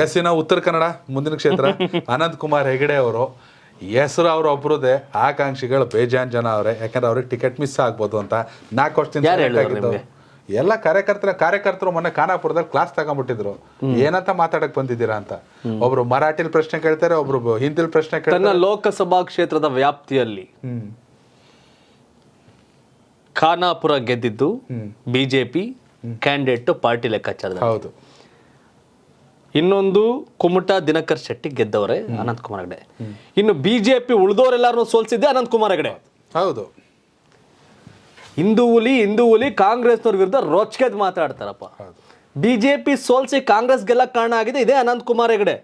S ಇನ್ನು ಉತ್ತರ ಕನ್ನಡ ಮುಂದಿನ ಕ್ಷೇತ್ರ ಅನಂತ್ ಕುಮಾರ್ ಹೆಗಡೆ ಅವರು ಹೆಸರು ಅವ್ರ ಒಬ್ರದೇ ಆಕಾಂಕ್ಷಿಗಳು ಬೇಜಾನ್ ಜನ ಅವ್ರೆ, ಯಾಕಂದ್ರೆ ಅವ್ರಿಗೆ ಟಿಕೆಟ್ ಮಿಸ್ ಆಗ್ಬೋದು ಅಂತ 4 ವರ್ಷದಿಂದ ಎಲ್ಲ ಕಾರ್ಯಕರ್ತರು ಮೊನ್ನೆ ಖಾನಾಪುರದಲ್ಲಿ ಕ್ಲಾಸ್ ತಗೊಂಡ್ಬಿಟ್ಟಿದ್ರು, ಏನಂತ ಮಾತಾಡಕ್ ಬಂದಿದ್ದೀರಾ ಅಂತ. ಒಬ್ರು ಮರಾಠಿಲ್ ಪ್ರಶ್ನೆ ಕೇಳ್ತಾರೆ, ಒಬ್ರು ಹಿಂದಿಲ್ ಪ್ರಶ್ನೆ ಕೇಳ್ತಾರೆ. ಲೋಕಸಭಾ ಕ್ಷೇತ್ರದ ವ್ಯಾಪ್ತಿಯಲ್ಲಿ ಖಾನಾಪುರ ಗೆದ್ದಿದ್ದು ಬಿಜೆಪಿ ಕ್ಯಾಂಡಿಡೇಟ್ ಪಾರ್ಟಿ ಲೆಕ್ಕಾಚಾರದ. ಹೌದು. ಇನ್ನೊಂದು ಕುಮಟಾ ದಿನಕರ್ ಶೆಟ್ಟಿ ಗೆದ್ದವರೇ ಅನಂತ್ ಕುಮಾರ್ ಹೆಗಡೆ. ಇನ್ನು ಬಿಜೆಪಿ ಉಳಿದವರೆಲ್ಲಾರು ಸೋಲ್ಸಿದ್ದೆ ಅನಂತ್ ಕುಮಾರ್ ಹೆಗಡೆ. ಹೌದು. ಹಿಂದೂ ಹುಲಿ ಕಾಂಗ್ರೆಸ್ನವ್ರ ವಿರುದ್ಧ ರೊಚ್ಕೆದ್ ಮಾತಾಡ್ತಾರಪ್ಪ. ಬಿಜೆಪಿ ಸೋಲ್ಸಿ ಕಾಂಗ್ರೆಸ್ ಗೆಲ್ಲ ಕಾರಣ ಆಗಿದೆ ಇದೇ ಅನಂತ್ ಕುಮಾರ್ ಹೆಗಡೆ.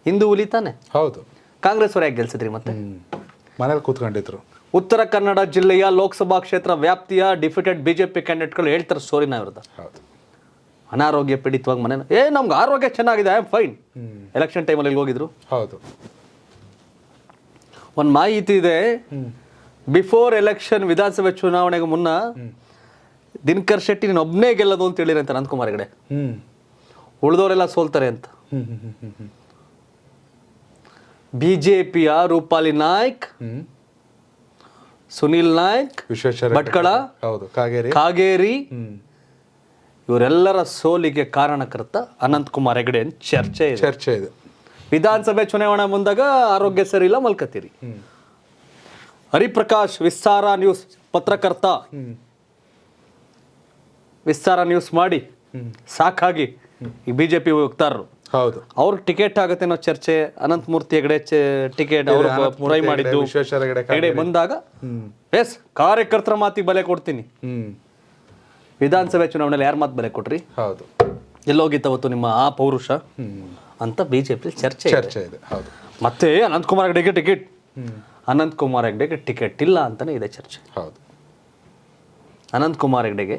ಹಿಂದೂ ಹುಲಿ ತಾನೆ. ಹೌದು. ಕಾಂಗ್ರೆಸ್ ಅವ್ರು ಯಾಕೆ ಗೆಲ್ಸಿದ್ರಿ ಮತ್ತೆ? ಮನೇಲಿ ಕೂತ್ಕೊಂಡಿದ್ರು. ಉತ್ತರ ಕನ್ನಡ ಜಿಲ್ಲೆಯ ಲೋಕಸಭಾ ಕ್ಷೇತ್ರ ವ್ಯಾಪ್ತಿಯ ಡಿಫಿಟೆಡ್ ಬಿಜೆಪಿ ಕ್ಯಾಂಡಿಡೇಟ್ಗಳು ಹೇಳ್ತಾರೆ ಸ್ಟೋರಿನ ವಿರುದ್ಧ. ಅನಾರೋಗ್ಯ ಪೀಡಿತವಾಗಿ ಮನೆ ನಮ್ಗೆ ಆರೋಗ್ಯ ಚೆನ್ನಾಗಿದೆ, ಐ ಆಮ್ ಫೈನ್. ಎಲೆಕ್ಷನ್ ಟೈಮಲ್ಲಿ ಹೋಗಿದ್ರು. ಹೌದು. ಒಂದು ಮಾಹಿತಿ ಇದೆ, ಬಿಫೋರ್ ಎಲೆಕ್ಷನ್ ವಿಧಾನಸಭೆ ಚುನಾವಣೆಗೆ ಮುನ್ನ ದಿನಕರ್ ಶೆಟ್ಟಿ ನೀನು ಒಬ್ಬನೇ ಗೆಲ್ಲೋದು ಅಂತ ಹೇಳಿರಂತ ಅನಂತ್ ಕುಮಾರ್ ಹೆಗಡೆ. ಉಳಿದವರೆಲ್ಲ ಸೋಲ್ತಾರೆ ಅಂತ. ಬಿಜೆಪಿಯ ರೂಪಾಲಿ ನಾಯ್ಕ್, ಸುನಿಲ್ ನಾಯ್ಕ್, ಭಟ್ಕಳ, ಕಾಗೇರಿ ಇವರೆಲ್ಲರ ಸೋಲಿಗೆ ಕಾರಣಕರ್ತ ಅನಂತ್ ಕುಮಾರ್ ಹೆಗಡೆ ಚರ್ಚೆ ಇದೆ. ವಿಧಾನಸಭೆ ಚುನಾವಣೆ ಮುಂದಾಗ ಆರೋಗ್ಯ ಸರಿ ಇಲ್ಲ, ಮಲ್ಕತ್ತೀರಿ. ಹರಿಪ್ರಕಾಶ್ ವಿಸ್ತಾರ ನ್ಯೂಸ್ ಪತ್ರಕರ್ತ, ವಿಸ್ತಾರ ನ್ಯೂಸ್ ಮಾಡಿ ಸಾಕಾಗಿ ಈ ಬಿಜೆಪಿ ವಕ್ತಾರರು ಅವ್ರಿಗೆ ಟಿಕೆಟ್ ಆಗುತ್ತೆ ಅನ್ನೋ ಚರ್ಚೆ. ಅನಂತ್ ಮೂರ್ತಿ ಹೆಗಡೆ ಟಿಕೆಟ್ ಅವರು ಟ್ರೈ ಮಾಡಿದ್ದು ಹೆಗಡೆ ಬಂದಾಗ ಎಸ್ ಕಾರ್ಯಕರ್ತರ ಮಾತಿಗೆ ಬೆಲೆ ಕೊಡ್ತೀನಿ. ವಿಧಾನಸಭೆ ಚುನಾವಣೆಯಲ್ಲಿ ಯಾರ ಮಾತು ಬೆಲೆ ಕೊಟ್ರಿ? ಎಲ್ಲೋಗಿತ್ತವತ್ತು ನಿಮ್ಮ ಆ ಪೌರುಷ ಅಂತ ಬಿಜೆಪಿ ಚರ್ಚೆ ಇದೆ. ಮತ್ತೆ ಅನಂತ್ ಕುಮಾರ್ ಹೆಗಡೆಗೆ ಟಿಕೆಟ್, ಅನಂತ್ ಕುಮಾರ್ ಹೆಗಡೆಗೆ ಟಿಕೆಟ್ ಇಲ್ಲ ಅಂತಾನೆ ಇದೆ ಚರ್ಚೆ. ಅನಂತ್ ಕುಮಾರ್ ಹೆಗಡೆಗೆ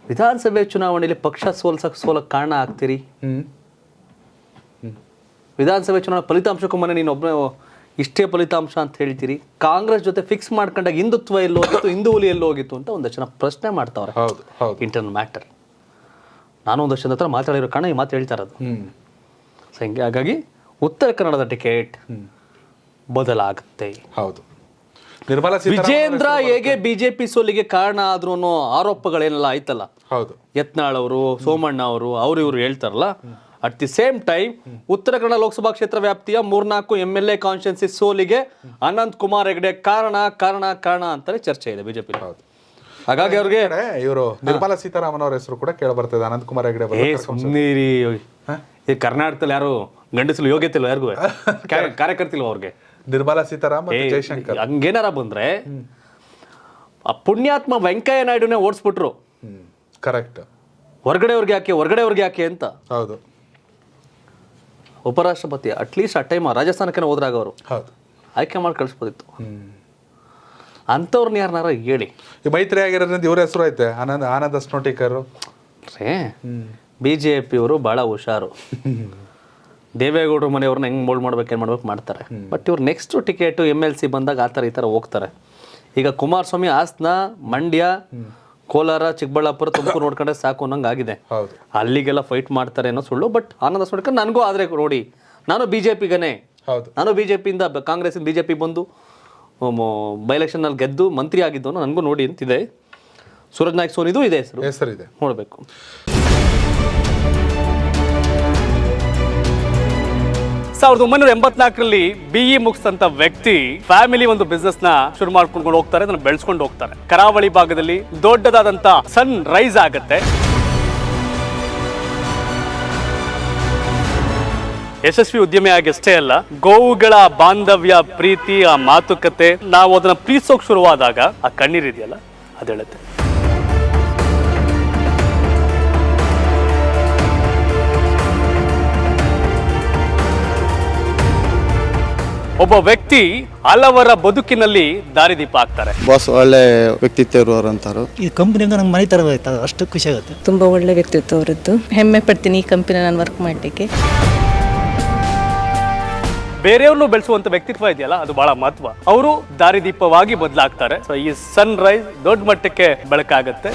ವಿಧಾನಸಭೆ ಚುನಾವಣೆಯಲ್ಲಿ ಪಕ್ಷ ಸೋಲಕ್ಕೆ ಕಾರಣ ಆಗ್ತೀರಿ. ವಿಧಾನಸಭೆ ಚುನಾವಣೆ ಫಲಿತಾಂಶಕ್ಕೂ ಮನೆ ನೀನು ಒಬ್ಬನೇ ಇಷ್ಟೇ ಫಲಿತಾಂಶ ಅಂತ ಹೇಳ್ತೀರಿ. ಕಾಂಗ್ರೆಸ್ ಜೊತೆ ಫಿಕ್ಸ್ ಮಾಡ್ಕೊಂಡಾಗ ಹಿಂದುತ್ವ ಎಲ್ಲೋ ಹೋಗಿತ್ತು, ಹಿಂದೂ ಹುಲಿ ಎಲ್ಲೋ ಹೋಗಿತ್ತು ಅಂತ ಒಂದಷ್ಟು ಜನ ಪ್ರಶ್ನೆ ಮಾಡ್ತಾವ್ರೆ. Internal matter. ನಾನು ಒಂದಷ್ಟು ಜನ ಹತ್ರ ಮಾತಾಡಿರೋ ಕಾರಣ ಈ ಮಾತು ಹೇಳ್ತಾ ಇರೋದು. ಹಾಗಾಗಿ ಉತ್ತರ ಕನ್ನಡದ ಟಿಕೆಟ್ ಬದಲಾಗುತ್ತೆ. ಹೌದು. ವಿಜೇಂದ್ರ ಹೇಗೆ ಬಿಜೆಪಿ ಸೋಲಿಗೆ ಕಾರಣ ಆದ್ರು ಅನ್ನೋ ಆರೋಪಗಳೇನೆಲ್ಲ ಆಯ್ತಲ್ಲ, ಯತ್ನಾಳ್ ಅವರು, ಸೋಮಣ್ಣ ಅವರು, ಇವರು ಹೇಳ್ತಾರಲ್ಲ. At the same time Uttara Kannada Lok Sabha ಕ್ಷೇತ್ರ ವ್ಯಾಪ್ತಿಯ 3-4 MLA ಕಾನ್ಸ್ಟಿಟ್ಯೂನ್ಸಿ ಸೋಲಿಗೆ ಅನಂತ್ ಕುಮಾರ್ ಹೆಗಡೆ ಕಾರಣ ಅಂತಾನೆ ಚರ್ಚೆ ಇದೆ ಬಿಜೆಪಿ. ಹಾಗಾಗಿ ಅವ್ರಿಗೆ ಇವರು ನಿರ್ಮಲಾ ಸೀತಾರಾಮನ್ ಅವ್ರ ಹೆಸರು ಕೂಡ ಕೇಳ ಬರ್ತದೆ. ಅನಂತ್ ಕುಮಾರ್ ಹೆಗಡೆ ಈ ಕರ್ನಾಟಕದಲ್ಲಿ ಯಾರು ಗಂಡಸಲು ಯೋಗ್ಯತೆ ಇಲ್ಲ, ಯಾರಿಗೂ ಕಾರ್ಯಕರ್ತಿಲ್ವ ಅವ್ರಿಗೆ. ನಿರ್ಮಲಾ ಸೀತಾರಾಮನ್, ಜಯಶಂಕರ್ ಹಂಗೇನಾರ ಬಂದ್ರೆ ಆ ಪುಣ್ಯಾತ್ಮ ವೆಂಕಯ್ಯ ನಾಯ್ಡುನೇ ಓಡಿಸ್ಬಿಟ್ರು. ಕರೆಕ್ಟ್. ಹೊರಗಡೆಯವ್ರಿಗೆ ಯಾಕೆ ಅಂತ. ಹೌದು. ಉಪರಾಷ್ಟ್ರಪತಿ ಅಟ್ಲೀಸ್ಟ್ ಆ ಟೈಮ್ ರಾಜಸ್ಥಾನಕ್ಕೆ ಹೋದ್ರಾಗ ಅವರು ಆಯ್ಕೆ ಮಾಡಿ ಕಳಿಸ್ಬೋದಿತ್ತು. ಅಂಥವ್ರನ್ನ ಯಾರನ್ನಾರ ಹೇಳಿ. ಈ ಮೈತ್ರಿ ಆಗಿರೋದ್ರಿಂದ ಇವ್ರ ಹೆಸರು ಐತೆ, ಆನಂದ ಸ್ನೋಟಿಕರ್. ಬಿಜೆಪಿ ಅವರು ಬಹಳ ಹುಷಾರು. ದೇವೇಗೌಡರು ಮನೆಯವ್ರನ್ನ ಹೆಂಗ್ ಮೋಲ್ಡ್ ಮಾಡ್ಬೇಕು ಮಾಡ್ತಾರೆ. ಬಟ್ ಇವ್ರು ನೆಕ್ಸ್ಟ್ ಟಿಕೆಟ್ MLC ಬಂದಾಗ ಆ ಥರ ಈ ಥರ ಹೋಗ್ತಾರೆ. ಈಗ ಕುಮಾರಸ್ವಾಮಿ ಹಾಸನ, ಮಂಡ್ಯ, ಕೋಲಾರ, ಚಿಕ್ಕಬಳ್ಳಾಪುರ, ತುಮಕೂರು ನೋಡ್ಕೊಂಡ್ರೆ ಸಾಕು ಅನ್ನಂಗೆ ಆಗಿದೆ. ಅಲ್ಲಿಗೆಲ್ಲ ಫೈಟ್ ಮಾಡ್ತಾರೆ ಅನ್ನೋ ಸುಳ್ಳು. ಬಟ್ ಆನಂದ ಸ್ನೋಟಿಕರ್ ನನಗೂ ಆದರೆ ನೋಡಿ, ನಾನು ಬಿಜೆಪಿಗನೇ, ನಾನು ಬಿಜೆಪಿಯಿಂದ ಕಾಂಗ್ರೆಸ್ ಬಿಜೆಪಿ ಬಂದು ಬೈ ಎಲೆಕ್ಷನ್ನಲ್ಲಿ ಗೆದ್ದು ಮಂತ್ರಿ ಆಗಿದ್ದು ನನಗೂ ನೋಡಿ ಅಂತಿದೆ. ಸೂರಜ್ ನಾಯ್ಕ್ ಸೋನಿದು ಇದೆ ಹೆಸರು ನೋಡಬೇಕು. ಸಾವಿರದ 1984ರಲ್ಲಿ BE ಮುಗಿಸಿದಂತ ವ್ಯಕ್ತಿ ಫ್ಯಾಮಿಲಿ ಒಂದು ಬಿಸ್ನೆಸ್ ನ ಶುರು ಮಾಡ್ಕೊಂಡು ಹೋಗ್ತಾರೆ, ಅದನ್ನ ಬೆಳೆಸ್ಕೊಂಡು ಹೋಗ್ತಾರೆ. ಕರಾವಳಿ ಭಾಗದಲ್ಲಿ ದೊಡ್ಡದಾದಂತ ಸನ್ ರೈಸ್ ಆಗತ್ತೆ. ಯಶಸ್ವಿ ಉದ್ಯಮಿಯಾಗಿ ಅಷ್ಟೇ ಅಲ್ಲ, ಗೋವುಗಳ ಬಾಂಧವ್ಯ, ಪ್ರೀತಿ, ಆ ಮಾತುಕತೆ, ನಾವು ಅದನ್ನ ಪ್ರೀತಿಸೋಕ್ ಶುರುವಾದಾಗ ಆ ಕಣ್ಣೀರಿದೆಯಲ್ಲ ಅದು ಹೇಳುತ್ತೆ. ಒಬ್ಬ ವ್ಯಕ್ತಿ ಹಲವರ ಬದುಕಿನಲ್ಲಿ ದಾರಿದೀಪ ಆಗ್ತಾರೆ. ಬಾಸ್ ಒಳ್ಳೆ ವ್ಯಕ್ತಿತ್ವ ಇರುವಂತರು. ಈ ಕಂಪನಿಗೆ ನಮ್ಮ ಮನೆ ತರ ಅಷ್ಟು ಖುಷಿ ಆಗುತ್ತೆ. ತುಂಬಾ ಒಳ್ಳೆ ವ್ಯಕ್ತಿತ್ವ ಅವರದ್ದು. ಹೆಮ್ಮೆ ಪಡ್ತೀನಿ ಈ ಕಂಪನಿ ನಾನು ವರ್ಕ್ ಮಾಡಲಿಕ್ಕೆ. ಬೇರೆಯವ್ರನ್ನು ಬೆಳೆಸುವಂತ ವ್ಯಕ್ತಿತ್ವ ಇದೆಯಲ್ಲ, ಅದು ಬಹಳ ಮಹತ್ವ. ಅವರು ದಾರಿದೀಪವಾಗಿ ಬದಲಾಗ್ತಾರೆ. ಸೊ ಈ ಸನ್ ರೈಸ್ ದೊಡ್ಡ ಮಟ್ಟಕ್ಕೆ ಬೆಳಕಾಗತ್ತೆ.